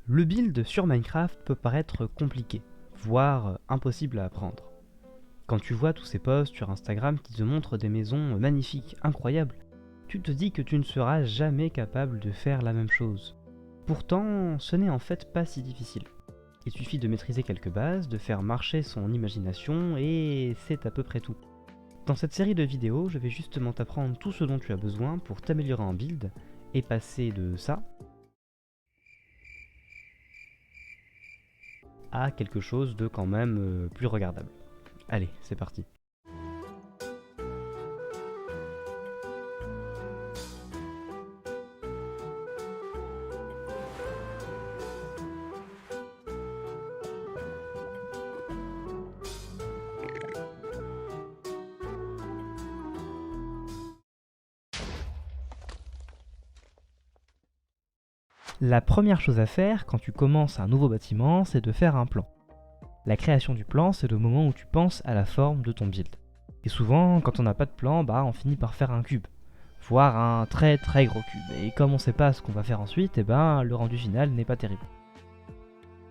Le build sur Minecraft peut paraître compliqué, voire impossible à apprendre. Quand tu vois tous ces posts sur Instagram qui te montrent des maisons magnifiques, incroyables, tu te dis que tu ne seras jamais capable de faire la même chose. Pourtant, ce n'est en fait pas si difficile. Il suffit de maîtriser quelques bases, de faire marcher son imagination et c'est à peu près tout. Dans cette série de vidéos, je vais justement t'apprendre tout ce dont tu as besoin pour t'améliorer en build et passer de ça à quelque chose de quand même plus regardable. Allez, c'est parti. La première chose à faire quand tu commences un nouveau bâtiment, c'est de faire un plan. La création du plan, c'est le moment où tu penses à la forme de ton build. Et souvent, quand on n'a pas de plan, on finit par faire un cube, voire un très gros cube. Et comme on sait pas ce qu'on va faire ensuite, le rendu final n'est pas terrible.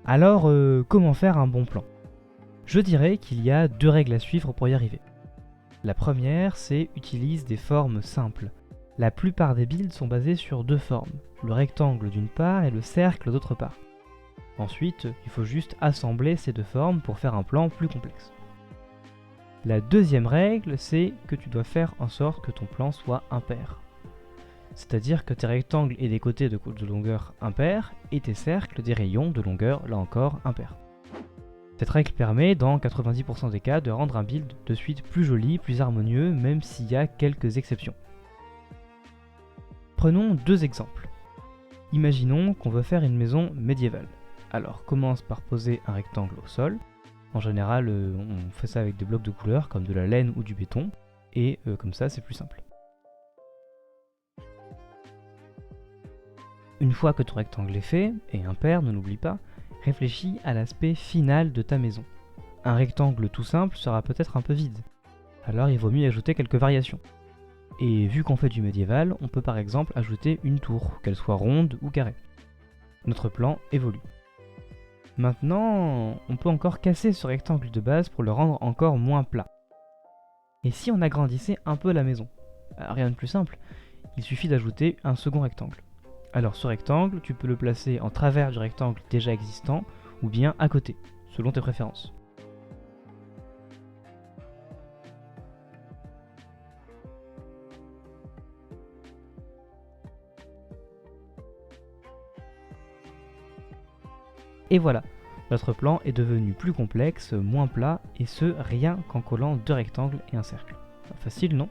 Alors, comment faire un bon plan? Je dirais qu'il y a deux règles à suivre pour y arriver. La première, c'est utilise des formes simples. La plupart des builds sont basés sur deux formes, le rectangle d'une part et le cercle d'autre part. Ensuite, il faut juste assembler ces deux formes pour faire un plan plus complexe. La deuxième règle, c'est que tu dois faire en sorte que ton plan soit impair. C'est-à-dire que tes rectangles aient des côtés de longueur impairs et tes cercles des rayons de longueur, là encore, impairs. Cette règle permet, dans 90% des cas, de rendre un build de suite plus joli, plus harmonieux, même s'il y a quelques exceptions. Prenons deux exemples. Imaginons qu'on veut faire une maison médiévale. Alors commence par poser un rectangle au sol. En général, on fait ça avec des blocs de couleur comme de la laine ou du béton, et comme ça c'est plus simple. Une fois que ton rectangle est fait, et impair, ne l'oublie pas, réfléchis à l'aspect final de ta maison. Un rectangle tout simple sera peut-être un peu vide, alors il vaut mieux y ajouter quelques variations. Et vu qu'on fait du médiéval, on peut par exemple ajouter une tour, qu'elle soit ronde ou carrée. Notre plan évolue. Maintenant, on peut encore casser ce rectangle de base pour le rendre encore moins plat. Et si on agrandissait un peu la maison? Rien de plus simple, il suffit d'ajouter un second rectangle. Alors ce rectangle, tu peux le placer en travers du rectangle déjà existant ou bien à côté, selon tes préférences. Et voilà, notre plan est devenu plus complexe, moins plat, et ce, rien qu'en collant deux rectangles et un cercle. Facile, non?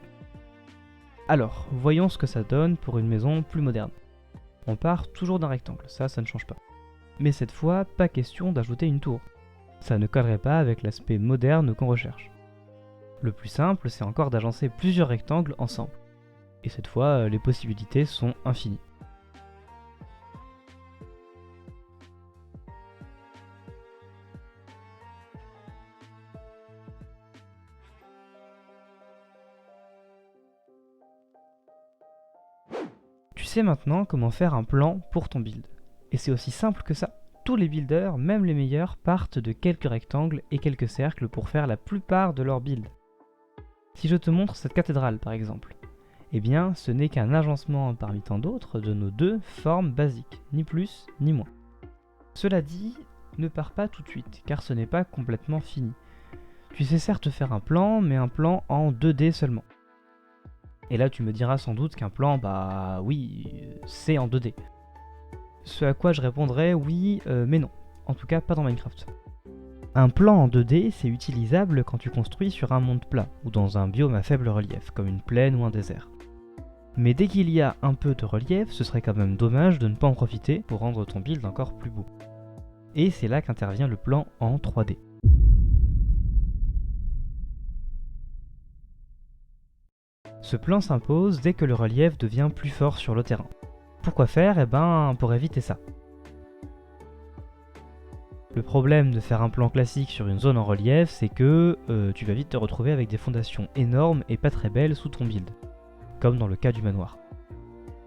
Alors, voyons ce que ça donne pour une maison plus moderne. On part toujours d'un rectangle, ça ne change pas. Mais cette fois, pas question d'ajouter une tour. Ça ne collerait pas avec l'aspect moderne qu'on recherche. Le plus simple, c'est encore d'agencer plusieurs rectangles ensemble. Et cette fois, les possibilités sont infinies. Tu sais maintenant comment faire un plan pour ton build. Et c'est aussi simple que ça. Tous les builders, même les meilleurs, partent de quelques rectangles et quelques cercles pour faire la plupart de leur build. Si je te montre cette cathédrale par exemple, eh bien ce n'est qu'un agencement parmi tant d'autres de nos deux formes basiques, ni plus ni moins. Cela dit, ne pars pas tout de suite, car ce n'est pas complètement fini. Tu sais certes faire un plan, mais un plan en 2D seulement. Et là tu me diras sans doute qu'un plan, oui, c'est en 2D. Ce à quoi je répondrai oui, mais non. En tout cas pas dans Minecraft. Un plan en 2D, c'est utilisable quand tu construis sur un monde plat, ou dans un biome à faible relief, comme une plaine ou un désert. Mais dès qu'il y a un peu de relief, ce serait quand même dommage de ne pas en profiter pour rendre ton build encore plus beau. Et c'est là qu'intervient le plan en 3D. Ce plan s'impose dès que le relief devient plus fort sur le terrain. Pourquoi faire? Pour éviter ça. Le problème de faire un plan classique sur une zone en relief, c'est que tu vas vite te retrouver avec des fondations énormes et pas très belles sous ton build, comme dans le cas du manoir.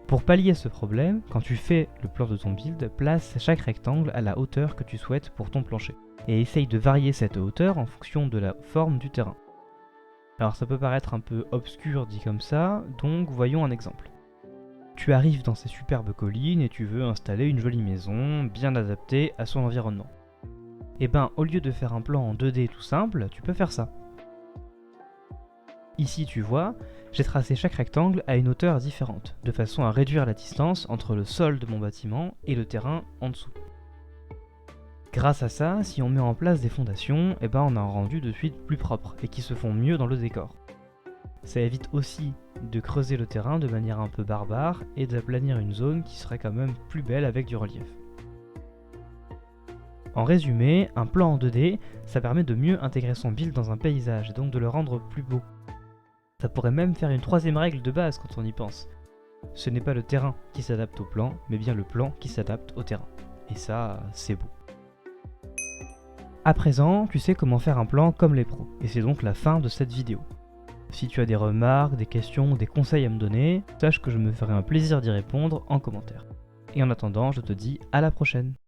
Pour pallier ce problème, quand tu fais le plan de ton build, place chaque rectangle à la hauteur que tu souhaites pour ton plancher, et essaye de varier cette hauteur en fonction de la forme du terrain. Alors ça peut paraître un peu obscur dit comme ça, donc voyons un exemple. Tu arrives dans ces superbes collines et tu veux installer une jolie maison, bien adaptée à son environnement. Et ben, au lieu de faire un plan en 2D tout simple, tu peux faire ça. Ici tu vois, j'ai tracé chaque rectangle à une hauteur différente, de façon à réduire la distance entre le sol de mon bâtiment et le terrain en dessous. Grâce à ça, si on met en place des fondations, et ben on a un rendu de suite plus propre et qui se font mieux dans le décor. Ça évite aussi de creuser le terrain de manière un peu barbare et d'aplanir une zone qui serait quand même plus belle avec du relief. En résumé, un plan en 2D, ça permet de mieux intégrer son build dans un paysage et donc de le rendre plus beau. Ça pourrait même faire une troisième règle de base quand on y pense. Ce n'est pas le terrain qui s'adapte au plan, mais bien le plan qui s'adapte au terrain. Et ça, c'est beau. À présent, tu sais comment faire un plan comme les pros, et c'est donc la fin de cette vidéo. Si tu as des remarques, des questions ou des conseils à me donner, sache que je me ferai un plaisir d'y répondre en commentaire. Et en attendant, je te dis à la prochaine.